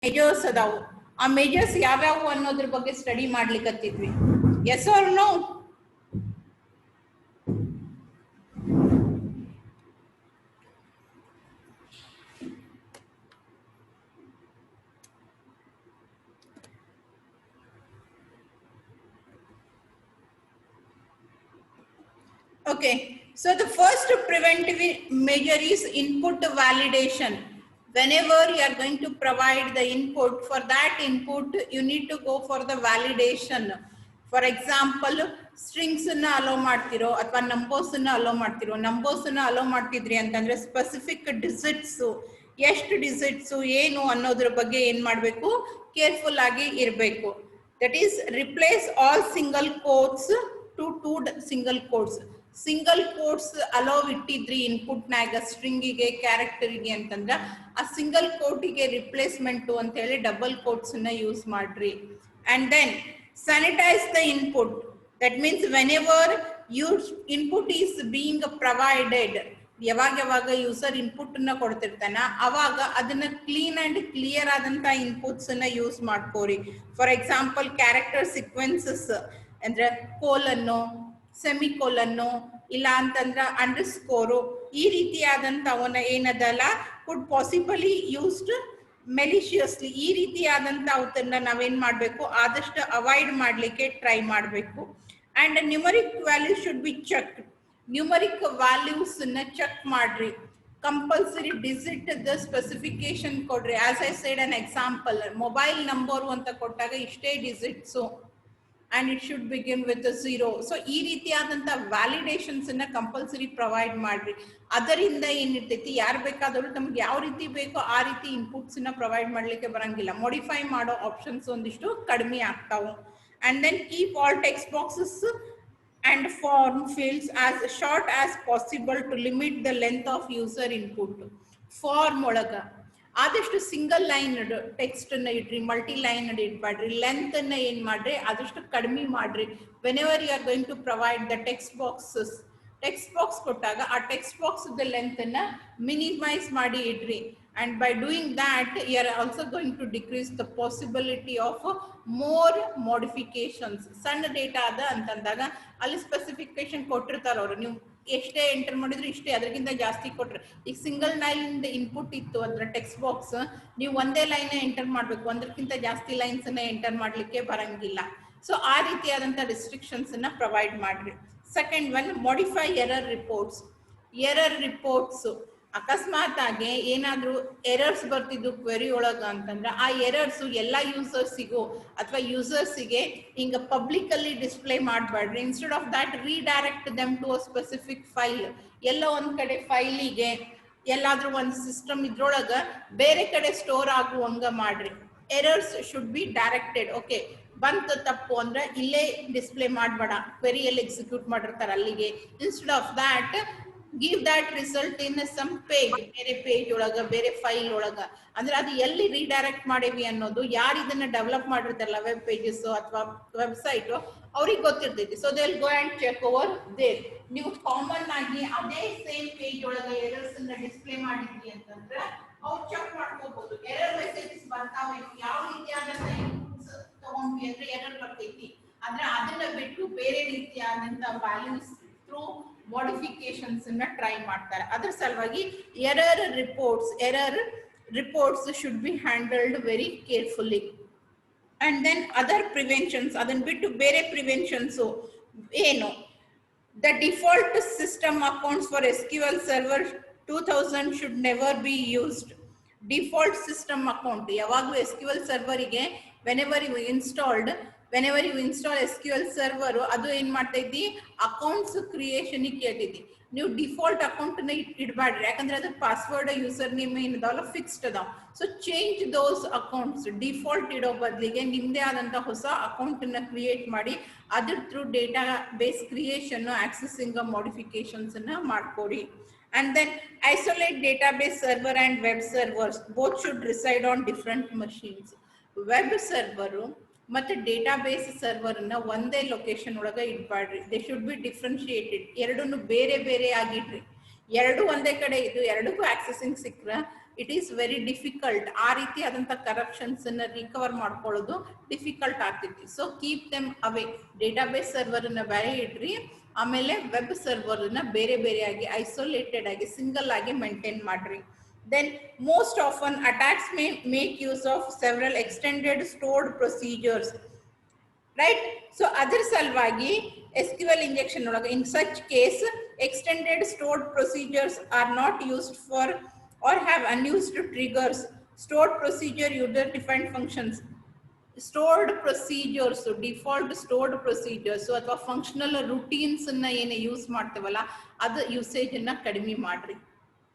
Majors ಅದಾವು. ಆ majors ಯಾವ್ಯಾವು ಅನ್ನೋದ್ರ ಬಗ್ಗೆ ಸ್ಟಡಿ ಮಾಡ್ಲಿಕ್ಕತ್ತಿದ್ವಿ. Yes or no? Okay, so the first preventive measure is input validation. Whenever you are going to provide the input, for that input you need to go for the validation. For example, strings na allow ಮಾಡ್ತಿರೋ ಅಥವಾ numbers na allow ಮಾಡ್ತಿರೋ, numbers na allow ಮಾಡ್ತಿದ್ರಿ ಅಂತಂದ್ರೆ specific digits ಎಷ್ಟು digits ಏನು ಅನ್ನೋದ್ರ ಬಗ್ಗೆ ಏನ್ ಮಾಡಬೇಕು, ಕೇರ್ಫುಲ್ ಆಗಿ ಇರಬೇಕು. That is, replace all single quotes to two single quotes. Single quotes ಅಲೋವ್ ಇಟ್ಟಿದ್ರಿ ಇನ್ಪುಟ್ ನಾಗ ಸ್ಟ್ರಿಂಗಿಗೆ ಕ್ಯಾರೆಕ್ಟರ್ಗೆ ಅಂತಂದ್ರ ಆ ಸಿಂಗಲ್ ಕೋಟಿಗೆ ರಿಪ್ಲೇಸ್ಮೆಂಟ್ ಅಂತ ಹೇಳಿ ಡಬಲ್ ಕೋಟ್ಸ್ ನ ಯೂಸ್ ಮಾಡ್ರಿ. And then sanitize the input. That means whenever input is being provided, ಯಾವಾಗ ಯೂಸರ್ ಇನ್ಪುಟ್ ನ ಕೊಡ್ತಿರ್ತಾನ ಅವಾಗ ಅದನ್ನ ಕ್ಲೀನ್ ಅಂಡ್ ಕ್ಲಿಯರ್ ಆದಂತ ಇನ್ಪುಟ್ಸ್ ನ ಯೂಸ್ ಮಾಡ್ಕೋರಿ. ಫಾರ್ ಎಕ್ಸಾಂಪಲ್ ಕ್ಯಾರೆಕ್ಟರ್ ಸೀಕ್ವೆನ್ಸಸ್ ಅಂದ್ರೆ ಕೋಲನ್ನು, ಸೆಮಿಕೋಲನ್ನು, ಇಲ್ಲ ಅಂತಂದ್ರ ಅಂಡರ್ಸ್ಕೋರು, ಈ ರೀತಿಯಾದಂತವನ್ನ ಏನದಲ್ಲ ಕುಡ್ ಪಾಸಿಬಲಿ ಯೂಸ್ಡ್ ಮೆಲಿಷಿಯಸ್ಲಿ, ಈ ರೀತಿಯಾದಂತ ಅವತನ್ನ ನಾವೇನ್ ಮಾಡ್ಬೇಕು, ಆದಷ್ಟು ಅವಾಯ್ಡ್ ಮಾಡ್ಲಿಕ್ಕೆ ಟ್ರೈ ಮಾಡ್ಬೇಕು. And numeric value should be check. Numeric values ನ ಚೆಕ್ ಮಾಡ್ರಿ. ಕಂಪಲ್ಸರಿ ಡಿಜಿಟ್ ದ ಸ್ಪೆಸಿಫಿಕೇಶನ್ ಕೊಡ್ರಿ. As I said an example, mobile number ಅಂತ ಕೊಟ್ಟಾಗ ಇಷ್ಟೇ digits and it should begin with a 0. So ಈ ರೀತಿಯಾದಂತ ವ್ಯಾಲಿಡೇಷನ್ಸ್ ಅನ್ನ ಕಂಪಲ್ಸರಿ ಪ್ರೊವೈಡ್ ಮಾಡ್ರಿ. ಅದರಿಂದ ಏನಿರ್ತೈತಿ, ಯಾರು ಬೇಕಾದವರು ತಮ್ಗೆ ಯಾವ ರೀತಿ ಬೇಕೋ ಆ ರೀತಿ ಇನ್ಪುಟ್ಸ್ ನ ಪ್ರೊವೈಡ್ ಮಾಡ್ಲಿಕ್ಕೆ ಬರಂಗಿಲ್ಲ. ಮಾಡಿಫೈ ಮಾಡೋ ಆಪ್ಷನ್ಸ್ ಒಂದಿಷ್ಟು ಕಡಿಮೆ ಆಗ್ತಾವು. And then keep all text boxes and form fields as short as possible to limit the length of user input. Form ಒಳಗ ಆದಷ್ಟು ಸಿಂಗಲ್ ಲೈನ್ ಟೆಕ್ಸ್ಟ್ ಅನ್ನ ಇಡ್ರಿ, ಮಲ್ಟಿ ಲೈನ್ ಇಡ್ಬೇಡ್ರಿ. ಲೆಂತ್ ಅನ್ನ ಏನ್ ಮಾಡ್ರಿ, ಆದಷ್ಟು ಕಡಿಮೆ ಮಾಡ್ರಿ. Whenever you are going to provide the text boxes, text box ಕೊಟ್ಟಾಗ ಆ ಟೆಕ್ಸ್ಟ್ ಬಾಕ್ಸ್ ಲೆಂತ್ ಅನ್ನ ಮಿನಿಮೈಸ್ ಮಾಡಿ ಇಡ್ರಿ. And by doing that, you are also going to decrease the possibility of more modifications. ಸಣ್ಣ data ಅದ ಅಂತಂದಾಗ ಅಲ್ಲಿ specification ಕೊಟ್ಟಿರ್ತಾರ ಅವರು, ನೀವು ಎಷ್ಟೇ ಎಂಟರ್ ಮಾಡಿದ್ರು ಇಷ್ಟೇ, ಅದಕ್ಕಿಂತ ಜಾಸ್ತಿ ಕೊಟ್ರೆ. ಈಗ ಸಿಂಗಲ್ ಲೈನ್ ಇನ್ಪುಟ್ ಇತ್ತು ಅಂದ್ರೆ ಟೆಕ್ಸ್ಟ್ ಬಾಕ್ಸ್, ನೀವು ಒಂದೇ ಲೈನ್ ಎಂಟರ್ ಮಾಡ್ಬೇಕು, ಒಂದಕ್ಕಿಂತ ಜಾಸ್ತಿ ಲೈನ್ಸ್ ಅನ್ನ ಎಂಟರ್ ಮಾಡ್ಲಿಕ್ಕೆ ಬರಂಗಿಲ್ಲ. ಸೊ ಆ ರೀತಿಯಾದಂತ ರಿಸ್ಟ್ರಿಕ್ಷನ್ಸ್ ಅನ್ನ ಪ್ರೊವೈಡ್ ಮಾಡ್ರಿ. Second one, modify error reports. Error reports ಅಕಸ್ಮಾತ್ ಆಗಿ ಏನಾದ್ರೂ ಎರರ್ಸ್ ಬರ್ತಿದ್ದು ಕ್ವೆರಿ ಒಳಗ ಅಂತಂದ್ರೆ ಆ ಎರರ್ಸ್ ಎಲ್ಲಾ ಯೂಸರ್ಸಿಗೂ ಅಥವಾ ಯೂಸರ್ಸಿಗೆ ಹಿಂಗ ಪಬ್ಲಿಕ್ ಅಲ್ಲಿ ಡಿಸ್ಪ್ಲೇ ಮಾಡಬೇಡ್ರಿ. Instead of that redirect them to a specific file. ಎಲ್ಲ ಒಂದ್ ಕಡೆ ಫೈಲಿಗೆ ಎಲ್ಲಾದ್ರೂ ಒಂದು ಸಿಸ್ಟಮ್ ಇದ್ರೊಳಗ ಬೇರೆ ಕಡೆ ಸ್ಟೋರ್ ಆಗುವಂಗ ಮಾಡ್ರಿ. Errors should be directed. Okay, ಬಂತು ತಪ್ಪು ಅಂದ್ರೆ ಇಲ್ಲೇ ಡಿಸ್ಪ್ಲೇ ಮಾಡಬೇಡ, ಕ್ವೆರಿಯಲ್ಲಿ ಎಕ್ಸಿಕ್ಯೂಟ್ ಮಾಡಿರ್ತಾರೆ ಅಲ್ಲಿಗೆ. Instead of that give that result in some page, ಬೇರೆ ಪೇಜ್ ಒಳಗ, ಬೇರೆ ಫೈಲ್ ಒಳಗ. ಅಂದ್ರೆ ಅದು ಎಲ್ಲಿ ರೀಡೈರೆಕ್ಟ್ ಮಾಡೇವಿ ಅನ್ನೋದು ಯಾರು ಇದನ್ನ ಡೆವಲಪ್ ಮಾಡಿರ್ತಾರಲ್ಲ, ವೆಬ್ ಪೇಜಸ್ ಅಥವಾ ವೆಬ್ಸೈಟ್, ಅವ್ರಿಗೆ ಗೊತ್ತಿರ್ತೈತಿ. So they will go and check over there. ನೀವು ಕಾಮನ್ ಆಗಿ ಅದೇ ಸೇಮ್ ಪೇಜ್ ಒಳಗ ಎರರ್ಸ್ ಅನ್ನ ಡಿಸ್ಪ್ಲೇ ಮಾಡಿದ್ರಿ ಅಂತಂದ್ರೆ ಅವ್ರು ಚೆಕ್ ಮಾಡ್ಕೋಬಹುದು. ಎರರ್ ಮೆಸೇಜಸ್ ಬರ್ತಾವೆ, ಯಾವ ರೀತಿಯಾದಂತ ಇನ್ಪುಟ್ಸ್ ತಗೊಂಡ್ವಿ ಅಂದ್ರೆ ಎರರ್ ಬರ್ತೈತಿ, ಅಂದ್ರೆ ಅದನ್ನ ಬಿಟ್ಟು ಬೇರೆ ರೀತಿಯಾದಂತ ವ್ಯಾಲ್ಯೂಸ್ ಥ್ರೂ modifications ಅನ್ನ ಟ್ರೈ ಮಾಡ್ತಾರೆ. ಅದರ ಸಲುವಾಗಿ error reports should be handled very carefully. And then other preventions, ಅದನ್ನ ಬಿಟ್ಟು ಬೇರೆ ಪ್ರಿವೆನ್ಷನ್ಸ್ ಏನು, the default system accounts for SQL Server 2000 should never be used. Default system account ಯಾವಾಗಲೂ SQL ಸರ್ವರಿಗೆ whenever you install SQL server ಅದು ಏನ್ ಮಾಡ್ತೈತಿ, accounts creation ಕೇಳ್ತೈತಿ. ನೀವು default account ನ ಇಡಬೇಡ್ರಿ, ಯಾಕಂದ್ರೆ ಅದ್ರ ಪಾಸ್ವರ್ಡ್ ಯೂಸರ್ ನೇಮ್ ಏನದಾವಲ್ಲ ಫಿಕ್ಸ್ಡ್ ಅದಾವ. ಸೊ ಚೇಂಜ್ ದೋಸ್ ಅಕೌಂಟ್ಸ್. ಡಿಫಾಲ್ಟ್ ಇಡೋ ಬದಲಿಗೆ ನಿಮ್ದೇ ಆದಂತ ಹೊಸ ಅಕೌಂಟ್ ನ ಕ್ರಿಯೇಟ್ ಮಾಡಿ ಅದ್ರ through data base creation, accessing, modifications ಅನ್ನ ಮಾಡ್ಕೊಡಿ. And then isolate database server and web servers. Both should reside on different machines. Web server ಮತ್ತೆ ಡೇಟಾಬೇಸ್ ಸರ್ವರ್ ಅನ್ನ ಒಂದೇ ಲೊಕೇಶನ್ ಒಳಗ ಇಡ್ಬಾಡ್ರಿ. They should be differentiated. ಎರಡನ್ನು ಬೇರೆ ಬೇರೆ ಆಗಿಡ್ರಿ. ಎರಡು ಒಂದೇ ಕಡೆ ಇದು ಎರಡಕ್ಕೂ ಆಕ್ಸೆಸಿಂಗ್ ಸಿಕ್ಕ್ರ ಇಟ್ ಈಸ್ ವೆರಿ ಡಿಫಿಕಲ್ಟ್. ಆ ರೀತಿ ಆದಂಥ ಕರಪ್ಷನ್ಸ್ ಅನ್ನ ರಿಕವರ್ ಮಾಡ್ಕೊಳ್ಳೋದು ಡಿಫಿಕಲ್ಟ್ ಆಗ್ತೈತಿ. So keep them away. Database ಸರ್ವರ್ನ ಬೇರೆ ಇಡ್ರಿ, ಆಮೇಲೆ ವೆಬ್ ಸರ್ವರ್ನ ಬೇರೆ ಬೇರೆಯಾಗಿ ಐಸೋಲೇಟೆಡ್ ಆಗಿ ಸಿಂಗಲ್ ಆಗಿ ಮೇಂಟೈನ್ ಮಾಡ್ರಿ. Then most often attacks may make use of several extended stored procedures, right? So other salvagi SQL injection in such case extended stored procedures are not used for or have unused triggers. Stored procedure user defined functions, stored procedures, so default stored procedures, so ಅಥವಾ functional routines ಅನ್ನ ಏನು use ಮಾಡ್ತೇವಲ್ಲ ಅದು usage ಅನ್ನ ಕಡಿಮೆ ಮಾಡ್ರಿ.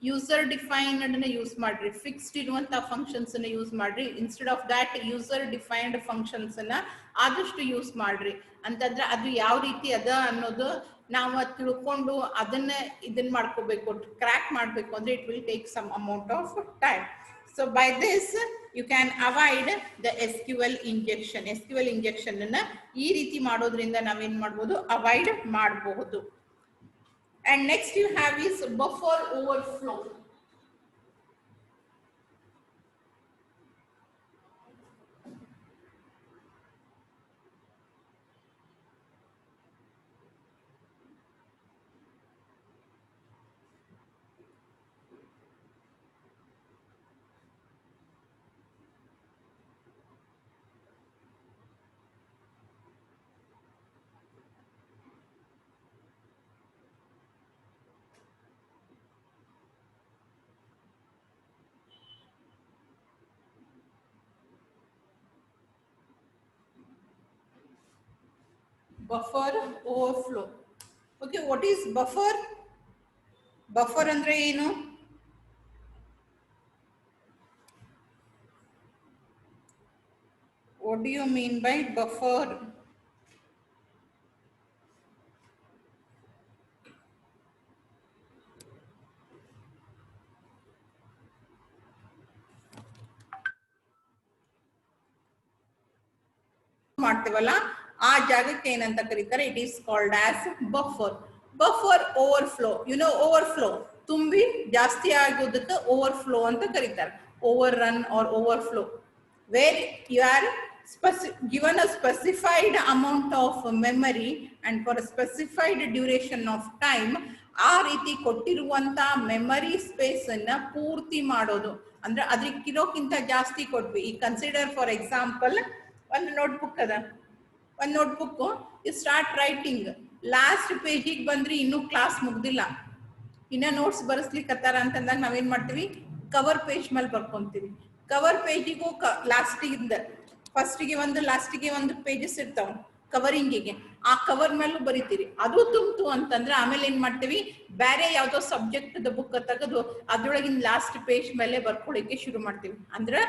User defined ಅನ್ನ use ಮಾಡ್ರಿ, ಫಿಕ್ಸ್ಡ್ ಇರುವಂತಹ ಫಂಕ್ಷನ್ಸ್ ಅನ್ನ ಯೂಸ್ ಮಾಡ್ರಿ. Instead of that user defined functions ಅನ್ನ ಆದಷ್ಟು ಯೂಸ್ ಮಾಡ್ರಿ. ಅಂತಂದ್ರೆ ಅದು ಯಾವ ರೀತಿ ಅದ ಅನ್ನೋದು ನಾವು ತಿಳ್ಕೊಂಡು ಇದನ್ನ ಮಾಡ್ಕೋಬೇಕು, ಕ್ರ್ಯಾಕ್ ಮಾಡ್ಬೇಕು ಅಂದ್ರೆ it will take some amount of time. So by this you can avoid the SQL injection. SQL injection ಅನ್ನ ಈ ರೀತಿ ಮಾಡೋದ್ರಿಂದ ನಾವೇನ್ ಮಾಡ್ಬೋದು, ಅವಾಯ್ಡ್ ಮಾಡಬಹುದು. And next you have is buffer overflow. Buffer overflow. Okay, what is buffer? Buffer andre ಏನು? What do you mean by buffer? ಮಾಡ್ತೇವಲ್ಲ ಆ ಜಾಗಕ್ಕೆ ಏನಂತ ಕರೀತಾರೆ, it is called as buffer. Buffer overflow, you know overflow, ತುಂಬಿ ಜಾಸ್ತಿ ಆಗೋದಕ್ಕೆ overflow ಅಂತ ಕರೀತಾರೆ. Over run or overflow, where you are given a specified amount of memory and for a specified duration of time, ಆ ರೀತಿ ಕೊಟ್ಟಿರುವಂತ memory space ಅನ್ನ ಪೂರ್ತಿ ಮಾಡೋದು. ಅಂದ್ರೆ ಅದಕ್ಕಿರೋಕ್ಕಿಂತ ಜಾಸ್ತಿ ಕೊಟ್ವಿ. ಈ ಕನ್ಸಿಡರ್ ಫಾರ್ ಎಕ್ಸಾಂಪಲ್ ಒಂದು ನೋಟ್ಬುಕ್ ಅದ, ಒಂದು notebook you start writing, last ಪೇಜಿಗೆ ಬಂದ್ರಿ ಇನ್ನೂ ಕ್ಲಾಸ್ ಮುಗ್ದಿಲ್ಲ, ಇನ್ನ ನೋಟ್ಸ್ ಬರೆಸ್ಲಿಕ್ಕತ್ತಾರ ಅಂತಂದಾಗ ನಾವೇನ್ ಮಾಡ್ತೀವಿ, ಕವರ್ ಪೇಜ್ ಮೇಲೆ ಬರ್ಕೊಂತೀವಿ. ಕವರ್ ಪೇಜಿಗೂ ಲಾಸ್ಟಿಗಿಂದ ಫಸ್ಟಿಗೆ ಒಂದು ಲಾಸ್ಟಿಗೆ ಒಂದು ಪೇಜಸ್ ಇರ್ತಾವ ಕವರಿಂಗಿಗೆ, ಆ ಕವರ್ ಮೇಲೂ ಬರಿತೀರಿ. ಅದು ತುಂಬ್ತು ಅಂತಂದ್ರೆ ಆಮೇಲೆ ಏನ್ ಮಾಡ್ತೀವಿ, ಬೇರೆ ಯಾವ್ದೋ ಸಬ್ಜೆಕ್ಟ್ ಬುಕ್ ತೆಗೆದು ಅದ್ರೊಳಗಿನ ಲಾಸ್ಟ್ ಪೇಜ್ ಮೇಲೆ ಬರ್ಕೊಳಿಕ್ಕೆ ಶುರು ಮಾಡ್ತೀವಿ. ಅಂದ್ರೆ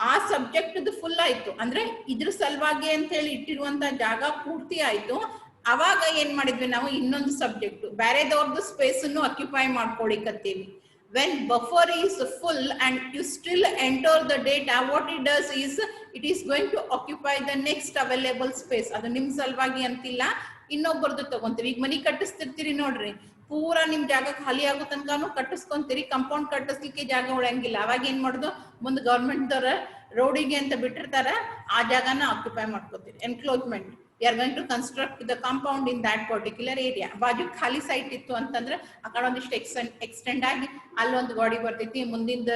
ಆ ಸಬ್ಜೆಕ್ಟ್ ಫುಲ್ ಆಯ್ತು, ಅಂದ್ರೆ ಇದ್ರ ಸಲುವಾಗಿ ಅಂತ ಹೇಳಿ ಇಟ್ಟಿರುವಂತ ಜಾಗ ಪೂರ್ತಿ ಆಯ್ತು. ಅವಾಗ ಏನ್ ಮಾಡಿದ್ವಿ ನಾವು, ಇನ್ನೊಂದು ಸಬ್ಜೆಕ್ಟ್ ಬೇರೆದವ್ರದ್ದು ಸ್ಪೇಸ್ ಅನ್ನು occupy ಮಾಡ್ಕೊಳಿಕತ್ತೀವಿ. When buffer is full and you still enter the data, what it does is it is going to occupy the next available space. ಅದು ನಿಮ್ ಸಲುವಾಗಿ ಅಂತಿಲ್ಲ, ಇನ್ನೊಬ್ಬರದ್ದು ತಗೊಂತೀವಿ. ಈಗ ಮನಿ ಕಟ್ಟಿಸ್ತಿರ್ತೀರಿ ನೋಡ್ರಿ, ಪೂರಾ ನಿಮ್ ಜಾಗ ಖಾಲಿ ಆಗೋ ತನಕನೂ ಕಟ್ಟಿಸ್ಕೊಂತೀರಿ, ಕಂಪೌಂಡ್ ಕಟ್ಟಿಸ್ಲಿಕ್ಕೆ ಜಾಗ ಉಳಿಯಂಗಿಲ್ಲ. ಅವಾಗ ಏನ್ ಮಾಡುದು, ಮುಂದೆ ಗವರ್ಮೆಂಟ್ ದವ್ರ ರೋಡಿಗೆ ಅಂತ ಬಿಟ್ಟಿರ್ತಾರ, ಆ ಜಾಗನ ಆಕ್ಯುಪೈ ಮಾಡ್ಕೋತೀರಿ. Enclosement, you are going to construct the compound in that particular area. ಬಾಜು ಖಾಲಿ ಸೈಟ್ ಇತ್ತು ಅಂತಂದ್ರೆ ಆ ಕಡೆ ಒಂದಿಷ್ಟು ಎಕ್ಸ್ಟೆಂಡ್ ಆಗಿ ಅಲ್ಲೊಂದು ಗಾಡಿ ಬರ್ತೈತಿ, ಮುಂದಿಂದ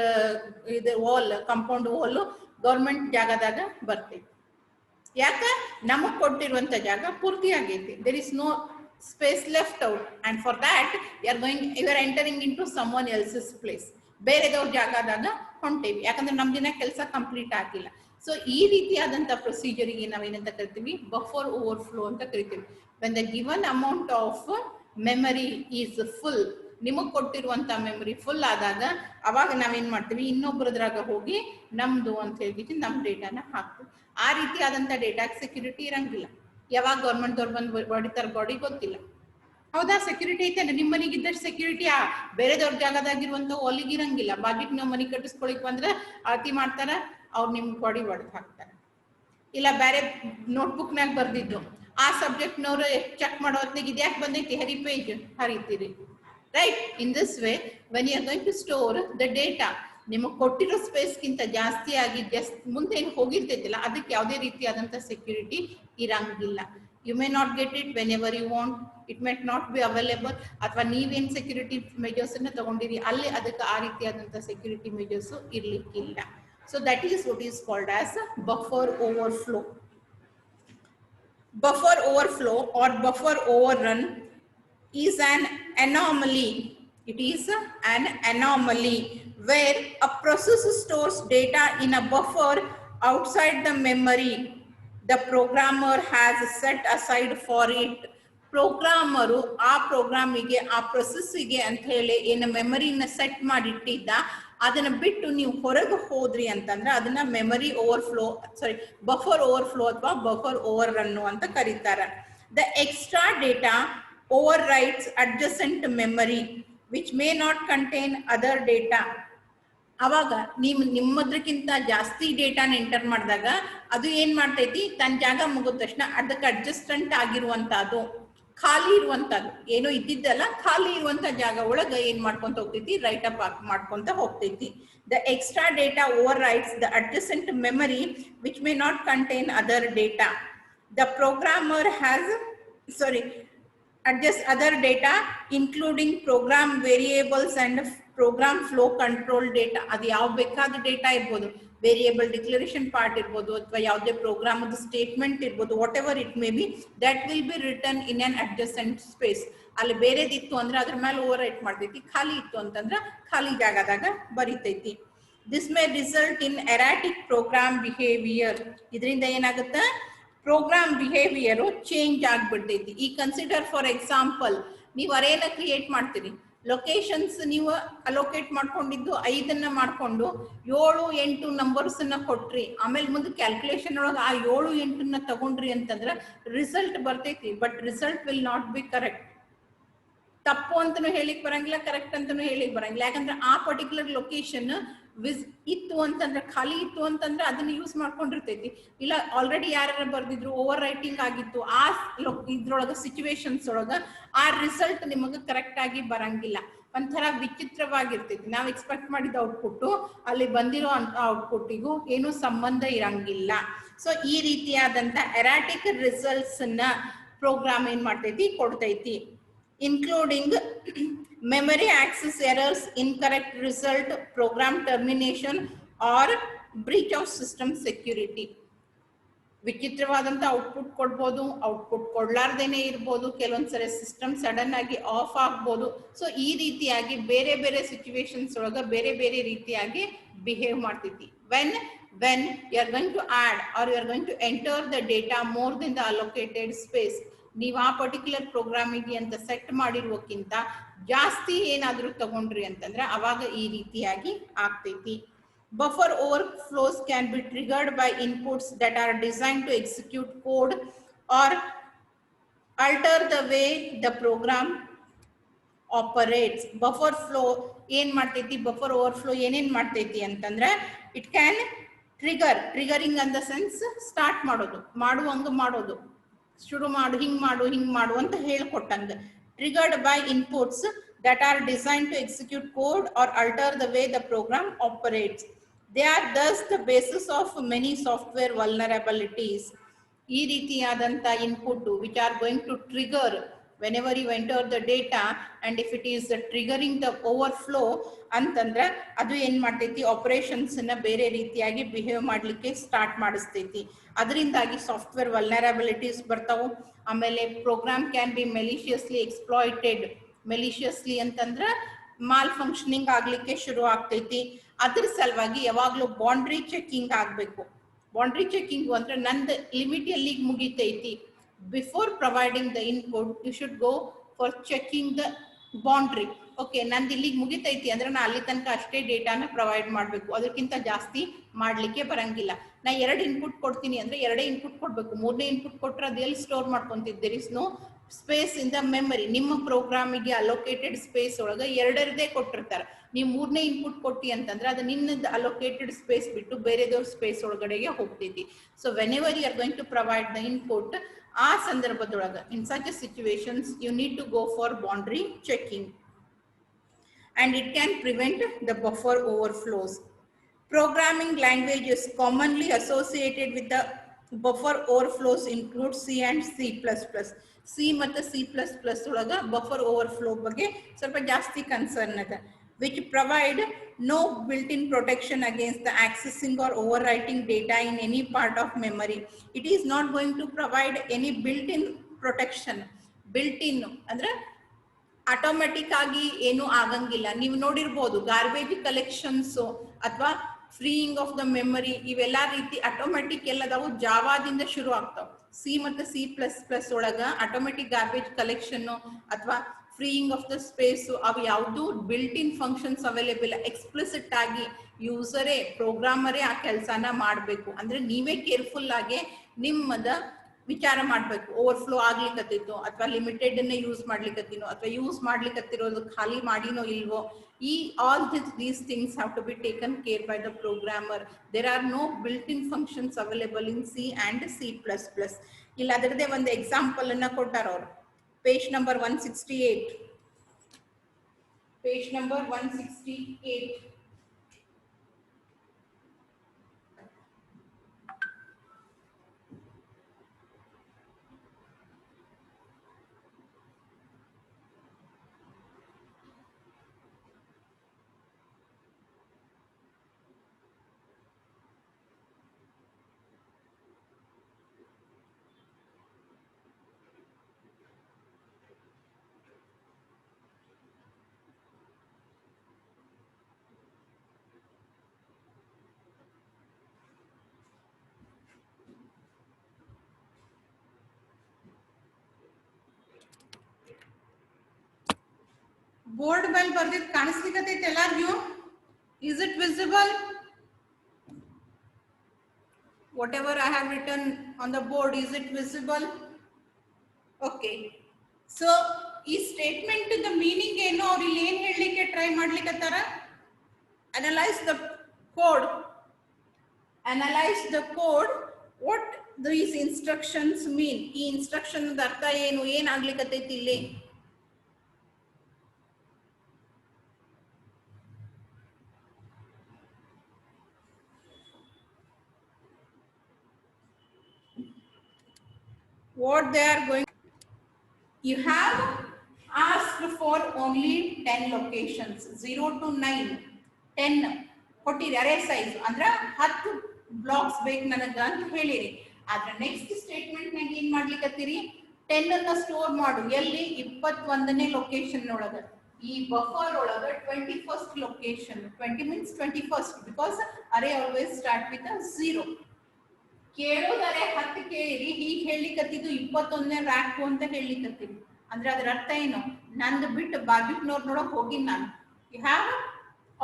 ಇದು ವಾಲ್, ಕಾಂಪೌಂಡ್ ವಾಲ್ ಗೌರ್ಮೆಂಟ್ ಜಾಗದಾಗ ಬರ್ತೈತಿ. ಯಾಕ, ನಮಗ್ ಕೊಟ್ಟಿರುವಂತ ಜಾಗ ಪೂರ್ತಿ ಆಗೈತಿ. There is no space left out, and for that you are entering into someone else's place. ಬೇರೆದವ್ರ ಜಾಗದಾಗ ಹೊಂಟೇವಿ, ಯಾಕಂದ್ರೆ ನಮ್ದಿನ ಕೆಲಸ ಕಂಪ್ಲೀಟ್ ಆಗಿಲ್ಲ. ಸೊ ಈ ರೀತಿಯಾದಂತ ಪ್ರೊಸೀಜರ್ಗೆ ನಾವೇನಂತ ಕರಿತೀವಿ, ಬಫರ್ ಓವರ್ಫ್ಲೋ ಅಂತ ಕರಿತೀವಿ. When the given amount of memory is full, ನಿಮಗ್ ಕೊಟ್ಟಿರುವಂತ ಮೆಮರಿ ಫುಲ್ ಆದಾಗ ಅವಾಗ ನಾವೇನ್ ಮಾಡ್ತೀವಿ, ಇನ್ನೊಬ್ಬರದ್ರಾಗ ಹೋಗಿ ನಮ್ದು ಅಂತ ಹೇಳ್ಬಿಟ್ಟು ನಮ್ ಡೇಟಾನ ಹಾಕ್ತೀವಿ. ಆ ರೀತಿಯಾದಂತ ಡೇಟಾಗೆ ಸೆಕ್ಯೂರಿಟಿ ಇರಂಗಿಲ್ಲ. ಯಾವಾಗ ಗೌರ್ಮೆಂಟ್ ದವ್ರು ಬಂದು ಹೊಡಿತಾರ ಬಾಡಿ ಗೊತ್ತಿಲ್ಲ. ಹೌದಾ, ಸೆಕ್ಯೂರಿಟಿ ಐತೆ, ನಿಮ್ ಮನೆಗಿದ್ದಷ್ಟು ಸೆಕ್ಯೂರಿಟಿ ಆ ಬೇರೆದವ್ರ ಜಾಗದಾಗಿರುವಂತ ಒಲಿಗಿರಂಗಿಲ್ಲ. ಬಾಗಿಗೆ ನಾವು ಮನೆ ಕಟ್ಟಿಸ್ಕೊಳಿಕ್ ಬಂದ್ರೆ ಅಳತಿ ಮಾಡ್ತಾರ, ಅವ್ರು ನಿಮ್ ಬಾಡಿ ಹೊಡೆದು ಹಾಕ್ತಾರೆ. ಇಲ್ಲ ಬೇರೆ ನೋಟ್ಬುಕ್ನಾಗ ಬರ್ದಿದ್ದು ಆ ಸಬ್ಜೆಕ್ಟ್ನವ್ರು ಚೆಕ್ ಮಾಡೋ ಹೊತ್ತಿಗೆ ಇದ್ಯಾಕೆ ಬಂದೈತಿ, ಹರಿ ಪೇಜ್ ಹರಿತೀರಿ. Right, in this way when you are going to store the data, ನಿಮಗೆ ಕೊಟ್ಟಿರೋ ಸ್ಪೇಸ್ಗಿಂತ ಜಾಸ್ತಿ ಆಗಿ ಮುಂದೆ ಏನು ಹೋಗಿರ್ತೈತಿಲ್ಲ ಅದಕ್ಕೆ ಯಾವುದೇ ರೀತಿಯಾದಂಥ ಸೆಕ್ಯೂರಿಟಿ ಇರಂಗಿಲ್ಲ. You may not get it whenever you want, it might not be available, ಅಥವಾ ನೀವೇನು ಸೆಕ್ಯೂರಿಟಿ ಮೆಜರ್ಸ್ ಅನ್ನ ತಗೊಂಡಿರಿ ಅಲ್ಲಿ ಅದಕ್ಕೆ ಆ ರೀತಿಯಾದಂಥ ಸೆಕ್ಯೂರಿಟಿ ಮೆಜರ್ಸ್ ಇರ್ಲಿಕ್ಕಿಲ್ಲ. So that is what is called as buffer overflow. Buffer overflow or buffer overrun is an anomaly. It is an anomaly where a process stores data in a buffer outside the memory the programmer has set aside for it. Programmer ಆ ಪ್ರೋಗ್ರಾಮಿಗೆ ಆ ಪ್ರೊಸೆಸ್ಸಿಗೆ ಅಂತ ಹೇಳಿ ಏನು ಮೆಮರಿನ set ಮಾಡಿಟ್ಟಿದ್ದ ಅದನ್ನ ಬಿಟ್ಟು ನೀವು ಹೊರಗೆ ಹೋದ್ರಿ ಅಂತಂದ್ರೆ ಅದನ್ನ ಮೆಮರಿ ಓವರ್ಫ್ಲೋ ಬಫರ್ ಓವರ್ಫ್ಲೋ ಅಥವಾ ಬಫರ್ ಓವರ್ ರನ್ ಅಂತ ಕರೀತಾರೆ. The extra data over rights adjacent memory which may not contain other data. ಅವಾಗ ನಿಮ್ಮದ್ರಕ್ಕಿಂತ ಜಾಸ್ತಿ ಡೇಟಾನ ಎಂಟರ್ ಮಾಡಿದಾಗ ಅದು ಏನ್ ಮಾಡ್ತೈತಿ, ತನ್ನ ಜಾಗ ಮುಗಿದ ತಕ್ಷಣ ಅದಕ್ಕೆ ಅಡ್ಜಸ್ಟೆಂಟ್ ಆಗಿರುವಂತಹದ್ದು ಖಾಲಿ ಇರುವಂತದ್ದು ಏನೋ ಇದ್ದಿದ್ದಲ್ಲ ಖಾಲಿ ಇರುವಂತ ಜಾಗ ಒಳಗ ಏನ್ ಮಾಡ್ಕೊಂತ ಹೋಗ್ತೈತಿ, ರೈಟ್ ಅಪ್ ಮಾಡ್ಕೊಂತ ಹೋಗ್ತೈತಿ. The extra data overwrites the adjacent memory which may not contain other data. The programmer has adjust other data including program variables and program flow control data. ಅದು ಯಾವ ಬೇಕಾದ ಡೇಟಾ ಇರ್ಬೋದು, variable declaration part ಇರ್ಬೋದು ಅಥವಾ ಯಾವುದೇ program statement ಇರ್ಬೋದು, what ever it may be, that will be return in an adjacent space. ಅಲ್ಲಿ ಬೇರೆದಿತ್ತು ಅಂದ್ರೆ ಅದ್ರ ಮೇಲೆ ಓವರ್ ರೈಟ್ ಮಾಡ್ತೈತಿ, ಖಾಲಿ ಇತ್ತು ಅಂತಂದ್ರೆ ಖಾಲಿ ಜಾಗದಾಗ ಬರಿತೈತಿ. This may result in erratic program behaviour. ಇದರಿಂದ ಏನಾಗುತ್ತೆ, ಪ್ರೋಗ್ರಾಮ್ ಬಿಹೇವಿಯರು ಚೇಂಜ್ ಆಗ್ಬಿಡ್ತೈತಿ. ಈ ಕನ್ಸಿಡರ್ ಫಾರ್ ಎಕ್ಸಾಂಪಲ್, ನೀವು ಅರೇನ ಕ್ರಿಯೇಟ್ ಮಾಡ್ತೀರಿ, ಲೊಕೇಶನ್ಸ್ ನೀವು ಅಲೋಕೇಟ್ ಮಾಡ್ಕೊಂಡಿದ್ದು 5 ಮಾಡ್ಕೊಂಡು 7, 8 ನಂಬರ್ಸ್ ಅನ್ನ ಕೊಟ್ರಿ, ಆಮೇಲೆ ಮುಂದೆ ಕ್ಯಾಲ್ಕುಲೇಷನ್ ಒಳಗೆ ಆ 7, 8 ತಗೊಂಡ್ರಿ ಅಂತಂದ್ರೆ ರಿಸಲ್ಟ್ ಬರ್ತೈತಿ, but result will not be correct. ತಪ್ಪು ಅಂತನೂ ಹೇಳಿಕ್ ಬರಂಗಿಲ್ಲ, ಕರೆಕ್ಟ್ ಅಂತನೂ ಹೇಳಿಕ್ ಬರಂಗಿಲ್ಲ. ಯಾಕಂದ್ರೆ ಆ ಪರ್ಟಿಕ್ಯುಲರ್ ಲೊಕೇಶನ್ ಇತ್ತು ಅಂತಂದ್ರೆ, ಖಾಲಿ ಇತ್ತು ಅಂತಂದ್ರೆ ಅದನ್ನ ಯೂಸ್ ಮಾಡ್ಕೊಂಡಿರ್ತೈತಿ. ಇಲ್ಲ ಆಲ್ರೆಡಿ ಯಾರು ಬರ್ದಿದ್ರು, ಓವರ್ ರೈಟಿಂಗ್ ಆಗಿತ್ತು, ಆ ಇದ್ರೊಳಗ ಸಿಚುವೇಶನ್ಸ್ ಒಳಗ ಆ ರಿಸಲ್ಟ್ ನಿಮಗೆ ಕರೆಕ್ಟ್ ಆಗಿ ಬರಂಗಿಲ್ಲ, ಒಂಥರ ವಿಚಿತ್ರವಾಗಿರ್ತೈತಿ. ನಾವು ಎಕ್ಸ್ಪೆಕ್ಟ್ ಮಾಡಿದ ಔಟ್ಪುಟ್ ಅಲ್ಲಿ ಬಂದಿರೋ ಔಟ್ಪುಟ್ಟಿಗೂ ಏನೂ ಸಂಬಂಧ ಇರಂಗಿಲ್ಲ. ಸೊ ಈ ರೀತಿಯಾದಂತ ಎರಾಟಿಕ್ ರಿಸಲ್ಟ್ಸ್ ನ ಪ್ರೋಗ್ರಾಮ್ ಏನ್ ಮಾಡ್ತೈತಿ, ಕೊಡ್ತೈತಿ. including memory access errors, incorrect result, program termination or breach of system security. ವಿಚಿತ್ರವಾದಂತ ಔಟ್ಪುಟ್ ಕೊಡ್ಬೋದು, ಔಟ್ಪುಟ್ ಕೊಡ್ಲಾರ್ದೇನೆ ಇರ್ಬೋದು, ಕೆಲವೊಂದ್ಸರಿ ಸಿಸ್ಟಮ್ ಸಡನ್ ಆಗಿ ಆಫ್ ಆಗ್ಬೋದು. ಸೊ ಈ ರೀತಿಯಾಗಿ ಬೇರೆ ಬೇರೆ ಸಿಚುವೇಶನ್ಸ್ ಒಳಗ ಬೇರೆ ಬೇರೆ ರೀತಿಯಾಗಿ ಬಿಹೇವ್ ಮಾಡ್ತೈತಿ. when you are going to add or you are going to enter the data more than the allocated space, ನೀವು ಆ ಪರ್ಟಿಕ್ಯುಲರ್ ಪ್ರೋಗ್ರಾಮಿಗೆ ಅಂತ ಸೆಟ್ ಮಾಡಿರುವಕ್ಕಿಂತ ಜಾಸ್ತಿ ಏನಾದ್ರೂ ತಗೊಂಡ್ರಿ ಅಂತಂದ್ರೆ ಅವಾಗ ಈ ರೀತಿಯಾಗಿ ಆಗ್ತೈತಿ. Buffer overflows can be triggered by inputs that are design to execute code or alter the way the program operates. Buffer flow ಏನ್ ಮಾಡ್ತೈತಿ, ಬಫರ್ ಓವರ್ಫ್ಲೋ ಏನೇನ್ ಮಾಡ್ತೈತಿ ಅಂತಂದ್ರೆ, it can triggering in the sense start ಮಾಡುವಂಗ ಮಾಡೋದು, ಶುರು ಮಾಡು, ಹಿಂಗ್ ಮಾಡು ಅಂತ ಹೇಳ್ಕೊಟ್ಟಂಗ. Triggered by inputs that are designed to execute code or alter the way the program operates. They are thus the basis of many software vulnerabilities. ಈ ರೀತಿಯಾದಂತ input which are going to trigger whenever you enter the data, and if it is triggering the overflow ಅಂತಂದ್ರೆ ಅದು ಏನ್ ಮಾಡ್ತೈತಿ, operations ನ ಬೇರೆ ರೀತಿಯಾಗಿ behave ಮಾಡ್ಲಿಕ್ಕೆ ಸ್ಟಾರ್ಟ್ ಮಾಡಿಸ್ತೈತಿ. ಅದರಿಂದಾಗಿ ಸಾಫ್ಟ್ವೇರ್ ವಲ್ನರಬಿಲಿಟೀಸ್ ಬರ್ತಾವು. ಆಮೇಲೆ program can be maliciously exploited. Maliciously ಅಂತಂದ್ರೆ ಮಾಲ್ ಫಂಕ್ಷನಿಂಗ್ ಆಗ್ಲಿಕ್ಕೆ ಶುರು ಆಗ್ತೈತಿ. ಅದ್ರ ಸಲುವಾಗಿ ಯಾವಾಗ್ಲೂ ಬೌಂಡ್ರಿ ಚೆಕಿಂಗ್ ಆಗ್ಬೇಕು. ಬೌಂಡ್ರಿ ಚೆಕಿಂಗ್ ಅಂದ್ರೆ ನಂದು ಲಿಮಿಟ್ ಎಲ್ಲಿಗೆ ಮುಗಿತೈತಿ, before providing the input you should go for checking the boundary. Okay, ನಂದು ಇಲ್ಲಿಗೆ ಮುಗಿತೈತಿ ಅಂದ್ರೆ ನಾ ಅಲ್ಲಿ ತನಕ ಅಷ್ಟೇ ಡೇಟಾನ ಪ್ರೊವೈಡ್ ಮಾಡಬೇಕು, ಅದಕ್ಕಿಂತ ಜಾಸ್ತಿ ಮಾಡ್ಲಿಕ್ಕೆ ಬರಂಗಿಲ್ಲ. ನಾ 2 ಇನ್ಪುಟ್ ಕೊಡ್ತೀನಿ ಅಂದ್ರೆ 2 ಇನ್ಪುಟ್ ಕೊಡ್ಬೇಕು. 3ನೇ ಇನ್ಪುಟ್ ಕೊಟ್ರೆ ಅದು ಎಲ್ಲಿ ಸ್ಟೋರ್ ಮಾಡ್ಕೊಂತಿದ್ದೆ, there is no space in the memory. ನಿಮ್ಮ ಪ್ರೋಗ್ರಾಮಿಗೆ ಅಲೋಕೇಟೆಡ್ ಸ್ಪೇಸ್ ಒಳಗ 2 ಕೊಟ್ಟಿರ್ತಾರೆ. ನೀವು 3ನೇ ಇನ್ಪುಟ್ ಕೊಟ್ಟಿ ಅಂತಂದ್ರೆ ಅದು ನಿನ್ನದ ಅಲೋಕೇಟೆಡ್ ಸ್ಪೇಸ್ ಬಿಟ್ಟು ಬೇರೆದವ್ರ ಸ್ಪೇಸ್ ಒಳಗಡೆಗೆ ಹೋಗ್ತೈತಿ. So whenever you are going to provide the input, ಆ ಸಂದರ್ಭದೊಳಗ in such situations you need to go for boundary checking. and it can prevent the buffer overflows. Programming languages commonly associated with the buffer overflows include C and C++. C ಮತ್ತು C++ ಒಳಗ buffer overflow ಬಗ್ಗೆ ಸ್ವಲ್ಪ ಜಾಸ್ತಿ concern ಅದ, which provide no built-in protection against the accessing or overwriting data in any part of memory. It is not going to provide any built-in protection. Built-in ಅಂದ್ರೆ automatic ಆಗಿ ಏನು ಆಗಂಗಿಲ್ಲ. ನೀವು ನೋಡಿರ್ಬೋದು ಗಾರ್ಬೇಜ್ ಕಲೆಕ್ಷನ್ಸ್ ಅಥವಾ ಫ್ರೀಯಿಂಗ್ ಆಫ್ ದ ಮೆಮರಿ ಇವೆಲ್ಲ ರೀತಿ automatic ಎಲ್ಲದಾವು ಜಾವಾದಿಂದ ಶುರು ಆಗ್ತಾವ. ಸಿ ಮತ್ತು C++ ಒಳಗ ಆಟೋಮೆಟಿಕ್ ಗಾರ್ಬೇಜ್ ಕಲೆಕ್ಷನ್ ಅಥವಾ ಫ್ರೀಯಿಂಗ್ ಆಫ್ ದ ಸ್ಪೇಸ್ ಅವು ಯಾವುದು built in functions available. Explicit ಆಗಿ ಯೂಸರೇ ಪ್ರೋಗ್ರಾಮರೇ ಆ ಕೆಲಸನ ಮಾಡಬೇಕು. ಅಂದ್ರೆ ನೀವೇ ಕೇರ್ಫುಲ್ ಆಗಿ ನಿಮ್ಮದ ವಿಚಾರ ಮಾಡಬೇಕು. ಓವರ್ಫ್ಲೋ ಆಗ್ಲಿಕ್ಕತ್ತಿತ್ತು ಅಥವಾ ಲಿಮಿಟೆಡ್ ಅನ್ನ ಯೂಸ್ ಮಾಡ್ಲಿಕ್ಕತ್ತಿನೋ ಅಥವಾ ಯೂಸ್ ಮಾಡ್ಲಿಕ್ಕತ್ತಿರೋದು ಖಾಲಿ ಮಾಡಿನೋ ಇಲ್ವೋ, ಈ all these things have to be taken care by the programmer. There are no built-in functions available in C and C++. ಇಲ್ಲ ಅದರದೇ ಒಂದು ಎಕ್ಸಾಂಪಲ್ ಅನ್ನ ಕೊಟ್ಟಾರ ಅವರು. Page number 168. Page number 168. Board ಮೇಲೆ ಬರ್ದಿದ್ದು ಕಾಣಿಸ್ಲಿಕ್ಕತ್ತೈತೆ ಎಲ್ಲಾರ್ಗೂ? Is it visible? Whatever I have written on the board, is it visible? Okay. So ಈ statement the meaning ಏನು, ಅವ್ರು ಇಲ್ಲಿ ಏನ್ ಹೇಳಲಿಕ್ಕೆ try ಮಾಡ್ಲಿಕ್ಕತ್ತಾರ? Analyze the code. Analyze the code. What these instructions mean? ಈ instruction ಅರ್ಥ ಏನು, ಏನ್ ಆಗ್ಲಿಕ್ಕತ್ತೈತಿ ಇಲ್ಲಿ? What they are going, you have asked for only 10 locations, 0 to 9, 10 ಕೊಟ್ಟಿರಿ ಅರೇ ಸೈಜ್ ಅಂದ್ರೆ 10 ಬ್ಲಾಕ್ಸ್ ಬೇಕು ನನಗ ಅಂತ ಹೇಳಿರಿ. ಆದ್ರೆ ನೆಕ್ಸ್ಟ್ ಸ್ಟೇಟ್ಮೆಂಟ್ ನಾಗ ಏನ್ ಮಾಡ್ಲಿಕ್ಕತ್ತೀರಿ, 10 ಅನ್ನ ಸ್ಟೋರ್ ಮಾಡು ಎಲ್ಲಿ, 21ನೇ ಲೊಕೇಶನ್ ಒಳಗ. ಈ ಬಫರ್ ಒಳಗ 21st location, 20 means 21st because array always start with a 0. ಕೇಳೋದರೆ 10 ಕೇಳಿರಿ, ಹೀಗೆ ಹೇಳಿಕತ್ತಿದ್ದು 21ನೇ ರ್ಯಾಕ್ ಅಂತ ಹೇಳಿಕತ್ತೀವಿ. ಅಂದ್ರೆ ಅದರ ಅರ್ಥ ಏನು, ನಂದು ಬಿಟ್ಟು ಬಾಜುಕ್ನವ್ರ ನೋಡಕ್ ಹೋಗಿನ್ ನಾನು. You have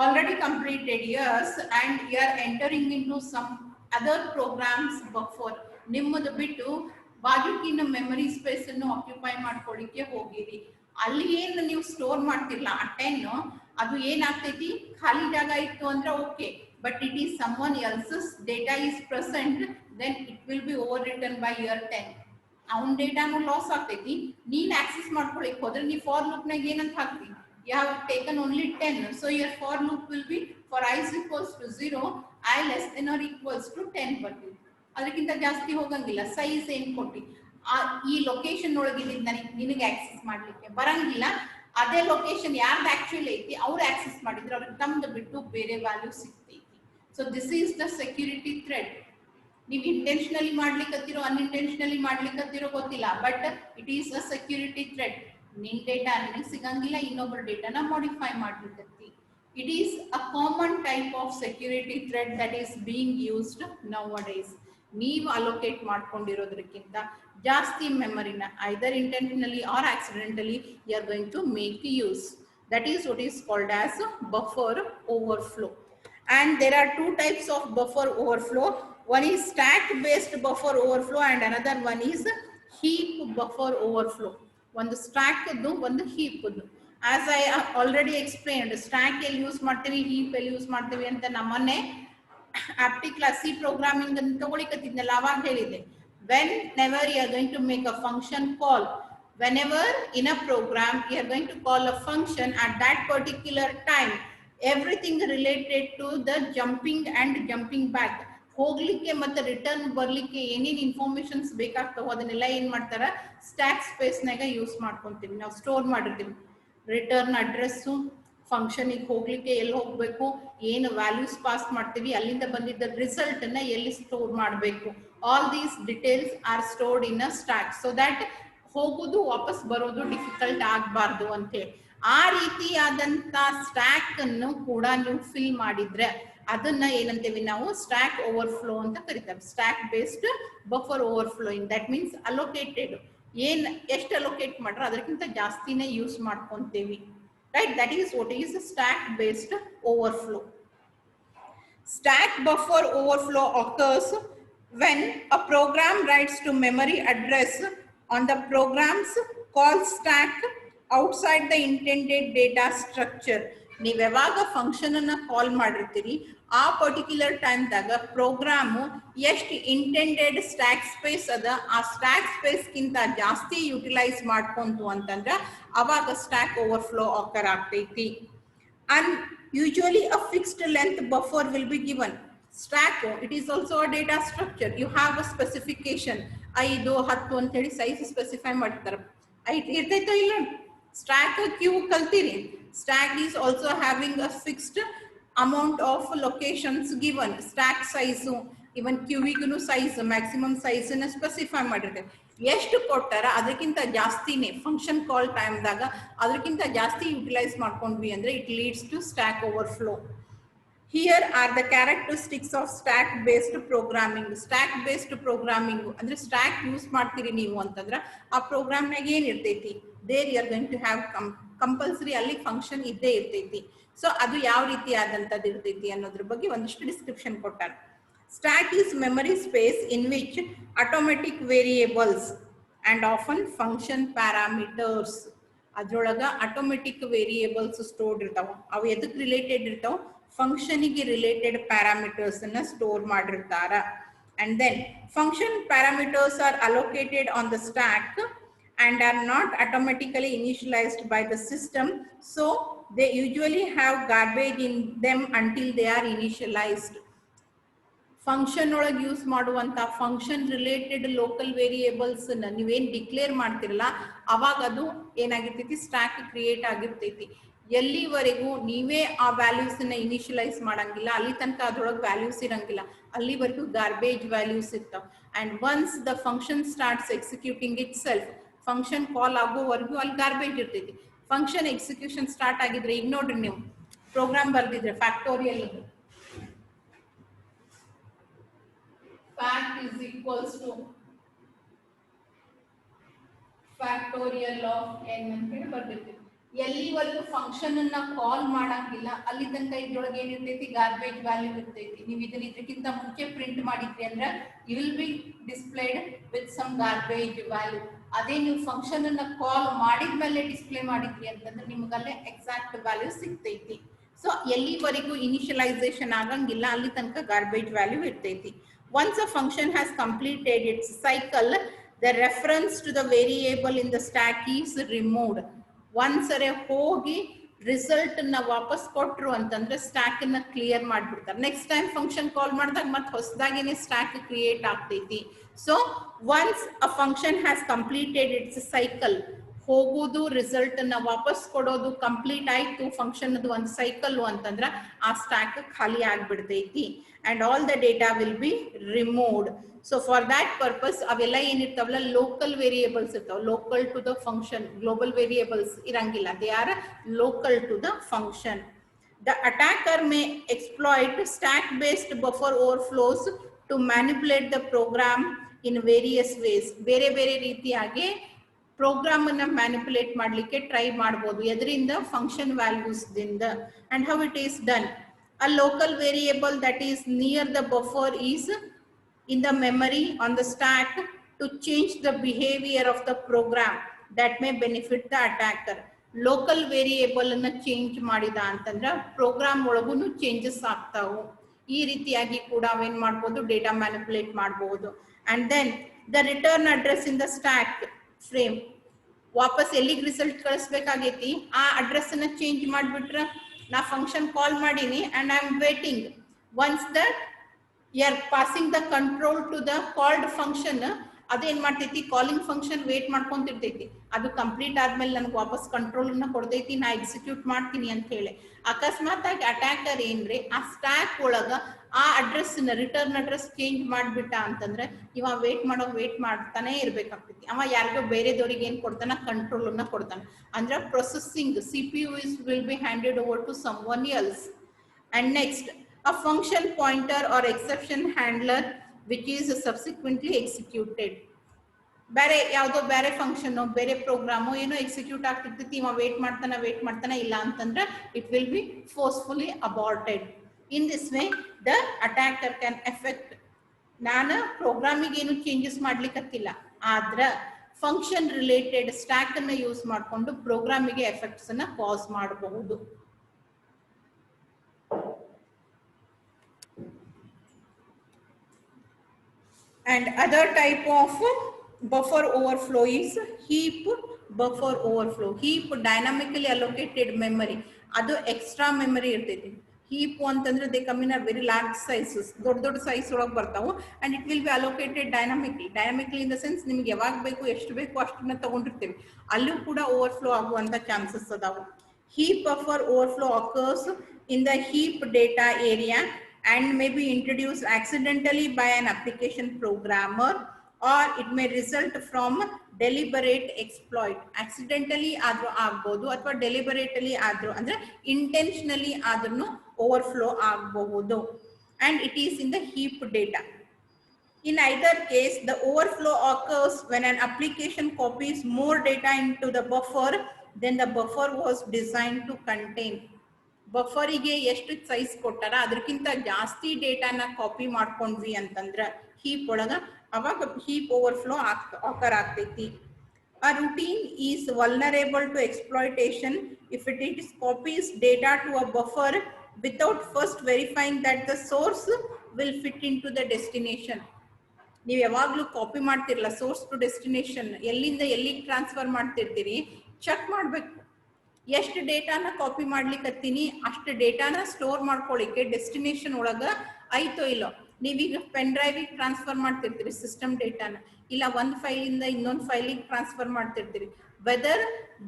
already completed years and you are entering into some other programs buffer. ನಿಮ್ಮದು ಬಿಟ್ಟು ಬಾಜುಕಿನ ಮೆಮರಿ ಸ್ಪೇಸ್ ಅನ್ನು ಆಕ್ಯುಪೈ ಮಾಡ್ಕೊಳ್ಳಿಕ್ಕೆ ಹೋಗಿರಿ. ಅಲ್ಲಿ ಏನು ನೀವು ಸ್ಟೋರ್ ಮಾಡ್ತಿರ್ಲ ಆ 10 ಅದು ಏನಾಗ್ತೈತಿ, ಖಾಲಿ ಜಾಗ ಇತ್ತು ಅಂದ್ರೆ okay, but it is someone else's data is present, then it will be overwritten by your 10. ಅವನ್ ಡೇಟಾನು ಲಾಸ್ ಆಗ್ತೈತಿ. ನೀನ್ ಆಕ್ಸೆಸ್ ಮಾಡ್ಕೊಳಿಕ್ ಹೋದ್ರೆ ನೀವು ಫಾರ್ ಲೂಪ್ ನಾಗ ಏನಂತ ಹಾಕ್ತಿ, you have taken only 10, so your for loop will be for I is equals to 0, I less than or equals to 10 ಬರ್ತೀವಿ. ಅದಕ್ಕಿಂತ ಜಾಸ್ತಿ ಹೋಗಂಗಿಲ್ಲ. ಸೈಜ್ ಏನ್ ಕೊಟ್ಟಿ, ಈ ಲೊಕೇಶನ್ ಒಳಗಿದ್ದ ನಿನಗೆ ಆಕ್ಸೆಸ್ ಮಾಡ್ಲಿಕ್ಕೆ ಬರಂಗಿಲ್ಲ. ಅದೇ ಲೊಕೇಶನ್ ಯಾರ್ದು ಆಕ್ಚುಲಿ ಐತಿ ಅವ್ರು ಆಕ್ಸೆಸ್ ಮಾಡಿದ್ರೆ ಅವ್ರಿಗೆ ತಮ್ದು ಬಿಟ್ಟು ಬೇರೆ ವ್ಯಾಲ್ಯೂ ಸಿಗ್ತೈತಿ. So this is the security threat. ನೀವು ಇಂಟೆನ್ಷನಲಿ ಮಾಡ್ಲಿಕ್ಕತ್ತಿರೋ ಅನ್ಇಂಟೆನ್ಷನಲಿ ಮಾಡ್ಲಿಕ್ಕತ್ತಿರೋ ಗೊತ್ತಿಲ್ಲ, but it is a security threat. ನಿನ್ ಡೇಟಾ ನಿನಗೆ ಸಿಗಂಗಿಲ್ಲ, ಇನ್ನೊಬ್ಬರ ಡೇಟಾನ ಮಾಡಿಫೈ ಮಾಡ್ಲಿಕ್ಕತ್ತಿ. It is a common type of security threat that is being used nowadays. ನೀವು ಅಲೋಕೇಟ್ ಮಾಡ್ಕೊಂಡಿರೋದಕ್ಕಿಂತ ಜಾಸ್ತಿ ಮೆಮರಿನ either intentionally or accidentally you are going to make use. That is what is called as buffer overflow. And there are two types of buffer overflow. One is stack based buffer overflow and another one is heap buffer overflow. One stack iddu, one heap iddu. As I already explained, stack ಎಲ್ಲಿ use ಮಾಡ್ತೀವಿ, heap ಎಲ್ಲಿ use ಮಾಡ್ತೀವಿ ಅಂತ ನಮ್ಮನ್ನೇ ಆಪ್ಟಿ class C programming ಅಂತ ತಗೊಳಿಕತ್ತಿದ್ನಲ್ಲ ಅವಾಗ ಹೇಳಿದೆ. Whenever you are going to make a function call, Whenever in a program you are going to call a function at that particular time, everything related to the jumping and jumping back, ಹೋಗ್ಲಿಕ್ಕೆ ಮತ್ತೆ return ಬರ್ಲಿಕ್ಕೆ ಏನೇನು informations ಬೇಕಾಗ್ತಾವೋ ಅದನ್ನೆಲ್ಲ ಏನ್ ಮಾಡ್ತಾರ stack space ನಾಗ use ಮಾಡ್ಕೊಂತೀವಿ, ನಾವು ಸ್ಟೋರ್ ಮಾಡಿರ್ತೀವಿ. ರಿಟರ್ನ್ ಅಡ್ರೆಸ್ಸು, ಫಂಕ್ಷನಿಗೆ ಹೋಗ್ಲಿಕ್ಕೆ ಎಲ್ಲಿ ಹೋಗ್ಬೇಕು, ಏನು ವ್ಯಾಲ್ಯೂಸ್ ಪಾಸ್ ಮಾಡ್ತೀವಿ, ಅಲ್ಲಿಂದ ಬಂದಿದ್ದ ರಿಸಲ್ಟ್ ಅನ್ನ ಎಲ್ಲಿ ಸ್ಟೋರ್ ಮಾಡಬೇಕು, all these details are stored in a stack so that ಹೋಗೋದು ವಾಪಸ್ ಬರೋದು ಡಿಫಿಕಲ್ಟ್ ಆಗಬಾರ್ದು ಅಂತೇಳಿ. ಆ ರೀತಿಯಾದಂತ ಸ್ಟ್ಯಾಕ್ ಅನ್ನು ಕೂಡ ನೀವು ಫಿಲ್ ಮಾಡಿದ್ರೆ ಅದನ್ನ ಏನಂತೀವಿ ನಾವು ಸ್ಟ್ಯಾಕ್ ಓವರ್ಫ್ಲೋ ಅಂತ ಕರಿತಾರೆ. Stack based buffer overflowing, that means allocated, ಏನ್ ಎಷ್ಟು ಅಲೋಕೇಟ್ ಮಾಡ್ರೆ ಅದಕ್ಕಿಂತ ಜಾಸ್ತಿನೇ ಯೂಸ್ ಮಾಡ್ಕೊಂತೀವಿ, right? That is what is stack based overflow. Stack buffer overflow occurs when a program writes to memory address on the program's call stack outside the intended data structure. ನೀವು ಯಾವಾಗ function ಅನ್ನ ಕಾಲ್ ಮಾಡಿರ್ತೀರಿ ಆ particular ಟೈಮ್ದಾಗ programme ಎಷ್ಟು intended stack space ಅದ ಆ stack ಸ್ಪೇಸ್ಗಿಂತ ಜಾಸ್ತಿ utilise ಮಾಡ್ಕೊಂತು ಅಂತಂದ್ರೆ ಅವಾಗ ಸ್ಟ್ಯಾಕ್ ಓವರ್ಫ್ಲೋ ಆಕರ್ ಆಗ್ತೈತಿ. And usually a fixed length buffer will be given. Stack, it is also a data structure. You have a specification. 5, 10 ಅಂತೇಳಿ ಸೈಜ್ ಸ್ಪೆಸಿಫೈ ಮಾಡ್ತಾರೆ. ಇರ್ತೈತೋ ಇಲ್ಲ? Stack queue ಕಲ್ತೀರಿ. Stack is also having a fixed amount of locations given. Stack size, even queueಗೂ size, maximum size ಅನ್ನ specify ಮಾಡಿರ್ತಾರೆ. ಎಷ್ಟು ಕೊಟ್ಟಾರ ಅದಕ್ಕಿಂತ ಜಾಸ್ತಿನೇ ಫಂಕ್ಷನ್ ಕಾಲ್ ಟೈಮ್ದಾಗ ಅದಕ್ಕಿಂತ ಜಾಸ್ತಿ ಯುಟಿಲೈಸ್ ಮಾಡ್ಕೊಂಡ್ವಿ ಅಂದ್ರೆ it leads to stack overflow. Here are the characteristics of stack based programming. Stack based programming ಅಂದ್ರೆ ಸ್ಟ್ಯಾಕ್ ಯೂಸ್ ಮಾಡ್ತೀರಿ ನೀವು ಅಂತಂದ್ರೆ ಆ ಪ್ರೋಗ್ರಾಮ್ನಾಗ ಏನ್ ಇರ್ತೈತಿ, there you are going to have compulsory ಅಲ್ಲಿ ಫಂಕ್ಷನ್ ಇದ್ದೇ ಇರ್ತೈತಿ. ಸೊ ಅದು ಯಾವ ರೀತಿ ಆದಂತದ್ದು ಇರ್ತೈತಿ ಅನ್ನೋದ್ರ ಬಗ್ಗೆ ಒಂದಿಷ್ಟು ಡಿಸ್ಕ್ರಿಪ್ಷನ್ ಕೊಟ್ಟಾರ. Stack is memory space in which automatic variables and often function parameters, ಅದ್ರೊಳಗ ಆಟೋಮೆಟಿಕ್ ವೇರಿಯೇಬಲ್ಸ್ ಸ್ಟೋರ್ಡ್ ಇರ್ತಾವ. ಅವು ಎದಕ್ ರಿಲೇಟೆಡ್ ಇರ್ತಾವ? ಫಂಕ್ಷನಿಗೆ ರಿಲೇಟೆಡ್ ಪ್ಯಾರಾಮೀಟರ್ಸ್ ಅನ್ನ ಸ್ಟೋರ್ ಮಾಡಿರ್ತಾರ. And then function parameters are allocated on the stack and are not automatically initialized by the system, so they usually have garbage in them until they are initialized. Function ಒಳಗೆ use ಮಾಡುವಂತ function related local variables ನೀವೇನ್ declare ಮಾಡ್ತಿರಲ್ಲ ಅವಾಗ ಅದು ಏನಾಗಿರ್ತೈತಿ, stack create ಆಗಿರ್ತೈತಿ. ಎಲ್ಲಿವರೆಗೂ ನೀವೇ ಆ ವ್ಯಾಲ್ಯೂಸ್ ನ ಇನಿಷಿಯಲೈಸ್ ಮಾಡಂಗಿಲ್ಲ ಅಲ್ಲಿ ತನಕ ಅದ್ರೊಳಗೆ ವ್ಯಾಲ್ಯೂಸ್ ಇರಂಗಿಲ್ಲ, ಅಲ್ಲಿವರೆಗೂ ಗಾರ್ಬೇಜ್ ವ್ಯಾಲ್ಯೂಸ್ ಇರ್ತಾವ. And once the function starts executing it self, function call ಆಗೋವರೆಗೂ ಅಲ್ಲಿ ಗಾರ್ಬೇಜ್ ಇರ್ತೈತಿ. ಫಂಕ್ಷನ್ ಎಕ್ಸಿಕ್ಯೂಷನ್ ಸ್ಟಾರ್ಟ್ ಆಗಿದ್ರೆ ಈಗ ನೋಡ್ರಿ ನೀವು ಪ್ರೋಗ್ರಾಮ್ ಬರ್ದಿದ್ರೆ factorial fact is equals to factorial of n ಅಂತ ಹೇಳಿ ಬರ್ದಿರ್ತೀವಿ. ಎಲ್ಲಿವರೆಗೂ ಫಂಕ್ಷನ್ ಅನ್ನ ಕಾಲ್ ಮಾಡಂಗಿಲ್ಲ ಅಲ್ಲಿ ತನಕ ಇದ್ರೊಳಗೆ ಏನಿರ್ತೈತಿ, ಗಾರ್ಬೇಜ್ ವ್ಯಾಲ್ಯೂ ಇರ್ತೈತಿ. ನೀವು ಇದನ್ನ ಇದಕ್ಕಿಂತ ಮುಂಚೆ ಪ್ರಿಂಟ್ ಮಾಡಿದ್ರಿ ಅಂದ್ರೆ you will be displayed with some garbage value. ಅದೇ ನೀವು ಫಂಕ್ಷನ್ ಅನ್ನ ಕಾಲ್ ಮಾಡಿದ್ಮೇಲೆ ಡಿಸ್ಪ್ಲೇ ಮಾಡಿದ್ರಿ ಅಂತಂದ್ರೆ ನಿಮ್ಗಲ್ಲೇ ಎಕ್ಸಾಕ್ಟ್ ವ್ಯಾಲ್ಯೂ ಸಿಗ್ತೈತಿ. ಸೊ ಎಲ್ಲಿವರೆಗೂ ಇನಿಷಿಯಲೈಸೇಷನ್ ಆಗಂಗಿಲ್ಲ ಅಲ್ಲಿ ತನಕ ಗಾರ್ಬೇಜ್ ವ್ಯಾಲ್ಯೂ ಇರ್ತೈತಿ. Once a function has completed its cycle, the reference to the variable in the stack is removed. Once ಅರೆ ಹೋಗಿ ರಿಸಲ್ಟ್ ನ ವಾಪಸ್ ಕೊಟ್ರು ಅಂತಂದ್ರೆ ಸ್ಟ್ಯಾಕ್ ನ ಕ್ಲಿಯರ್ ಮಾಡ್ಬಿಡ್ತಾರೆ. ನೆಕ್ಸ್ಟ್ ಟೈಮ್ ಫಂಕ್ಷನ್ ಕಾಲ್ ಮಾಡಿದಾಗ ಮತ್ತೆ ಹೊಸದಾಗಿನೇ ಸ್ಟ್ಯಾಕ್ ಕ್ರಿಯೇಟ್ ಆಗ್ತೈತಿ. So once a function has completed it's cycle, ಹೋಗೋದು ರಿಸಲ್ಟ್ ಅನ್ನ ವಾಪಸ್ ಕೊಡೋದು ಕಂಪ್ಲೀಟ್ ಆಯ್ತು ಫಂಕ್ಷನ್ ಅದು ಒಂದು ಸೈಕಲ್ ಅಂತಂದ್ರ ಆ ಸ್ಟ್ಯಾಕ್ ಖಾಲಿ ಆಗ್ಬಿಡ್ತೈತಿ and all the data will be removed. So for that purpose ಅವೆಲ್ಲ ಏನಿರ್ತಾವಲ್ಲ ಲೋಕಲ್ ವೇರಿಯೇಬಲ್ಸ್ ಇರ್ತಾವ, local to the function. Global variables ಇರಂಗಿಲ್ಲ, they are local to the function. The attacker may exploit stack-based buffer overflows to manipulate the program in various ways. ಬೇರೆ ಬೇರೆ ರೀತಿಯಾಗಿ program ಅನ್ನ manipulate ಮಾಡ್ಲಿಕ್ಕೆ try ಮಾಡಬಹುದು. ಎದರಿಂದ? Function values ದಿಂದ. And how it is done? A local variable that is near the buffer is in the memory on the stack to change the behavior of the program that may benefit the attacker. Local variable ಅನ್ನ change ಮಾಡಿದ ಅಂತಂದ್ರೆ program ಒಳಗೂ changes ಆಗ್ತಾವು. ಈ ರೀತಿಯಾಗಿ ಕೂಡ ಅವೇನ್ ಮಾಡಬಹುದು, data manipulate ಮಾಡಬಹುದು. And then the return address in the stack frame. ವಾಪಸ್ ಎಲ್ಲಿಗೆ ರಿಸಲ್ಟ್ ಕಳಿಸ್ಬೇಕಾಗೈತಿ ಆ ಅಡ್ರೆಸ್ ಅನ್ನ ಚೇಂಜ್ ಮಾಡಿಬಿಟ್ರೆ ನಾ ಫಂಕ್ಷನ್ ಕಾಲ್ ಮಾಡೀನಿ and I am waiting once that you are passing the control to the called function ಅದೇನ್ ಮಾಡ್ತೈತಿ ಕಾಲಿಂಗ್ ಫಂಕ್ಷನ್ ವೇಟ್ ಮಾಡ್ಕೊಂತಿರ್ತೈತಿ ಅದು ಕಂಪ್ಲೀಟ್ ಆದ್ಮೇಲೆ ನನಗೆ ವಾಪಸ್ ಕಂಟ್ರೋಲ್ ನ ಕೊಡ್ತೈತಿ ನಾ ಎಕ್ಸಿಕ್ಯೂಟ್ ಮಾಡ್ತೀನಿ ಅಂತ ಹೇಳಿ ಅಕಸ್ಮಾತ್ ಆಗಿ ಅಟ್ಯಾಕರ್ ಏನ್ರಿ ಆ ಸ್ಟ್ಯಾಕ್ ಒಳಗ ಆ ಅಡ್ರೆಸ್ ರಿಟರ್ನ್ ಅಡ್ರೆಸ್ ಚೇಂಜ್ ಮಾಡ್ಬಿಟ್ಟ ಅಂತಂದ್ರೆ ಇವ ವೇಟ್ ಮಾಡ್ತಾನೆ ಇರ್ಬೇಕಾಗ್ತೈತಿ ಅವ ಯಾರಿಗೋ ಬೇರೆದವ್ರಿಗೆ ಏನ್ ಕೊಡ್ತಾನ ಕಂಟ್ರೋಲ್ ಅನ್ನ ಕೊಡ್ತಾನ ಅಂದ್ರೆ processing CPU will be handed over to someone else. And next, a function pointer or exception handler which is subsequently executed. ಬೇರೆ ಯಾವುದೋ ಬೇರೆ ಫಂಕ್ಷನ್ ಬೇರೆ ಪ್ರೋಗ್ರಾಮು ಏನೋ ಎಕ್ಸಿಕ್ಯೂಟ್ ಆಗ್ತಿರ್ತೈತಿ ಇವ ವೇಟ್ ಮಾಡ್ತಾನ ಇಲ್ಲ ಅಂತಂದ್ರೆ it will be forcefully aborted. In this way the attacker can effect. ನಾನು ಪ್ರೋಗ್ರಾಮಿಗೆ ಏನು ಚೇಂಜಸ್ ಮಾಡ್ಲಿಕ್ಕತ್ತಿಲ್ಲ ಆದ್ರ ಫಂಕ್ಷನ್ ರಿಲೇಟೆಡ್ ಸ್ಟ್ಯಾಕ್ ಅನ್ನ ಯೂಸ್ ಮಾಡಿಕೊಂಡು ಪ್ರೋಗ್ರಾಮಿಗೆ ಎಫೆಕ್ಟ್ಸ್ ಅನ್ನ ಕಾಸ್ ಮಾಡಬಹುದು. And other type of buffer overflow is heap buffer overflow. Heap dynamically allocated memory. ಅದು ಎಕ್ಸ್ಟ್ರಾ ಮೆಮರಿ ಇರ್ತೈತಿ. ಹೀಪ್ ಅಂತಂದ್ರೆ they come in a very large sizes, ದೊಡ್ಡ ಸೈಜ್ ಒಳಗೆ ಬರ್ತಾವು and it will be allocated dynamically in the sense ನಿಮ್ಗೆ ಯಾವಾಗ ಬೇಕು ಎಷ್ಟು ಬೇಕು ಅಷ್ಟನ್ನ ತಗೊಂಡಿರ್ತೀವಿ, ಅಲ್ಲೂ ಕೂಡ ಓವರ್ಫ್ಲೋ ಆಗುವಂತ ಚಾನ್ಸಸ್ ಅದಾವು. Heap buffer overflow occurs in the heap data area and may be introduced accidentally by an application programmer, or it may result from deliberate exploit. Accidentally ಆದ್ರೂ ಆಗ್ಬೋದು ಅಥವಾ ಡೆಲಿಬರೇಟಲಿ ಆದ್ರೂ ಅಂದ್ರೆ intentionally ಆದ್ರೂ overflow ಆಗಬಹುದು and it is in the heap data. In either case, the overflow occurs when an application copies more data into the buffer than the buffer was designed to contain. ಬಫರಿಗೆ ಎಷ್ಟು size ಕೊಟ್ಟಾರ ಅದಕ್ಕಿಂತ ಜಾಸ್ತಿ ಡೇಟಾನ copy ಮಾಡ್ಕೊಂಡ್ವಿ ಅಂತಂದ್ರ heap ಒಳಗ ಅವಾಗ heap overflow ಆಕರ್ ಆಗ್ತೈತಿ. A routine is vulnerable to exploitation if it copies data to a buffer without first verifying that the source will fit into the destination. ನೀವು ಯಾವಾಗ್ಲೂ ಕಾಪಿ ಮಾಡ್ತಿರಲ್ಲ ಸೋರ್ಸ್ ಟು ಡೆಸ್ಟಿನೇಷನ್, ಎಲ್ಲಿಂದ ಎಲ್ಲಿಗೆ transfer ಮಾಡ್ತಿರ್ತೀರಿ check ಮಾಡ್ಬೇಕು. ಎಷ್ಟು ಡೇಟಾನ copy ಮಾಡ್ಲಿಕ್ಕತ್ತೀನಿ ಅಷ್ಟು ಡೇಟಾನ store ಮಾಡ್ಕೊಳ್ಳಿಕ್ಕೆ destination ಒಳಗ ಐತೋ ಇಲ್ಲೋ. ನೀವೀಗ ಪೆನ್ ಡ್ರೈವಿಗೆ ಟ್ರಾನ್ಸ್ಫರ್ ಮಾಡ್ತಿರ್ತೀರಿ ಸಿಸ್ಟಮ್ ಡೇಟಾನ, ಇಲ್ಲ ಒಂದು ಫೈಲಿಂದ ಇನ್ನೊಂದು ಫೈಲಿಗೆ ಟ್ರಾನ್ಸ್ಫರ್ ಮಾಡ್ತಿರ್ತೀರಿ, whether